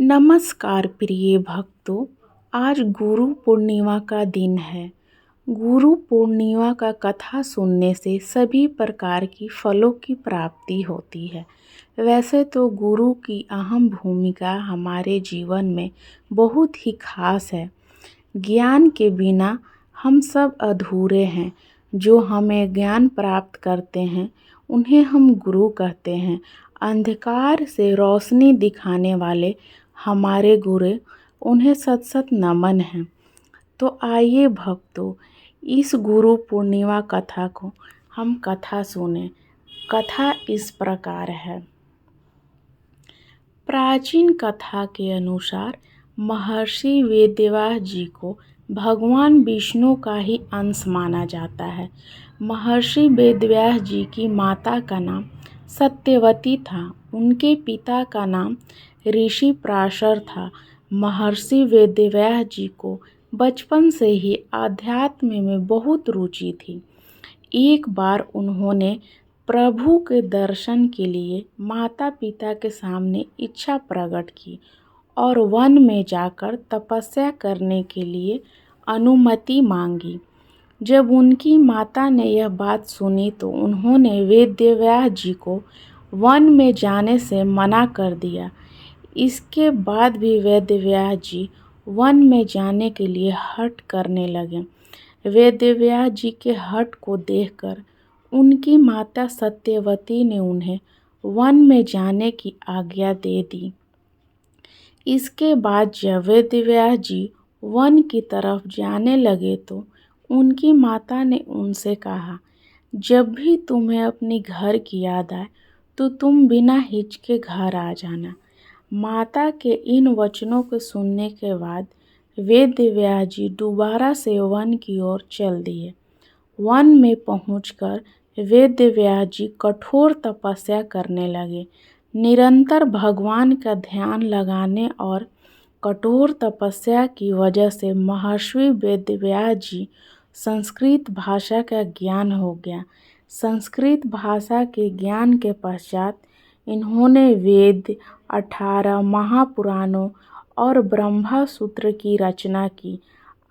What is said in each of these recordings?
नमस्कार प्रिय भक्तों। आज गुरु पूर्णिमा का दिन है। गुरु पूर्णिमा का कथा सुनने से सभी प्रकार की फलों की प्राप्ति होती है। वैसे तो गुरु की अहम भूमिका हमारे जीवन में बहुत ही खास है। ज्ञान के बिना हम सब अधूरे हैं। जो हमें ज्ञान प्राप्त करते हैं उन्हें हम गुरु कहते हैं। अंधकार से रोशनी दिखाने वाले हमारे गुरु, उन्हें सत सत नमन है। तो आइए भक्तों, इस गुरु पूर्णिमा कथा को हम कथा सुने। कथा इस प्रकार है। प्राचीन कथा के अनुसार महर्षि वेदव्यास जी को भगवान विष्णु का ही अंश माना जाता है। महर्षि वेदव्यास जी की माता का नाम सत्यवती था। उनके पिता का नाम ऋषि पराशर था। महर्षि वेदव्यास जी को बचपन से ही आध्यात्म में बहुत रुचि थी। एक बार उन्होंने प्रभु के दर्शन के लिए माता पिता के सामने इच्छा प्रकट की और वन में जाकर तपस्या करने के लिए अनुमति मांगी। जब उनकी माता ने यह बात सुनी तो उन्होंने वेदव्यास जी को वन में जाने से मना कर दिया। इसके बाद भी वेदव्यास जी वन में जाने के लिए हठ करने लगे। वेदव्यास जी के हठ को देखकर उनकी माता सत्यवती ने उन्हें वन में जाने की आज्ञा दे दी। इसके बाद जब वेदव्यास जी वन की तरफ जाने लगे तो उनकी माता ने उनसे कहा, जब भी तुम्हें अपने घर की याद आए तो तुम बिना हिचके घर आ जाना। माता के इन वचनों को सुनने के बाद वेदव्यास जी दोबारा से वन की ओर चल दिए। वन में पहुंचकर वेदव्यास जी कठोर तपस्या करने लगे। निरंतर भगवान का ध्यान लगाने और कठोर तपस्या की वजह से महर्षि वेदव्यास जी संस्कृत भाषा का ज्ञान हो गया। संस्कृत भाषा के ज्ञान के पश्चात इन्होंने वेद, 18 महापुराणों और ब्रह्मा सूत्र की रचना की।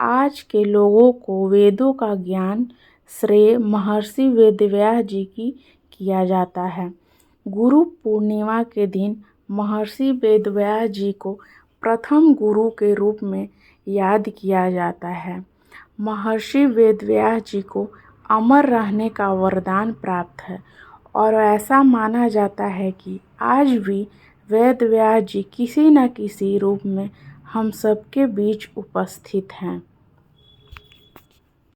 आज के लोगों को वेदों का ज्ञान श्रेय महर्षि वेदव्यास जी की किया जाता है। गुरु पूर्णिमा के दिन महर्षि वेदव्यास जी को प्रथम गुरु के रूप में याद किया जाता है। महर्षि वेदव्यास जी को अमर रहने का वरदान प्राप्त है और ऐसा माना जाता है कि आज भी वेदव्यास जी किसी न किसी रूप में हम सबके बीच उपस्थित हैं।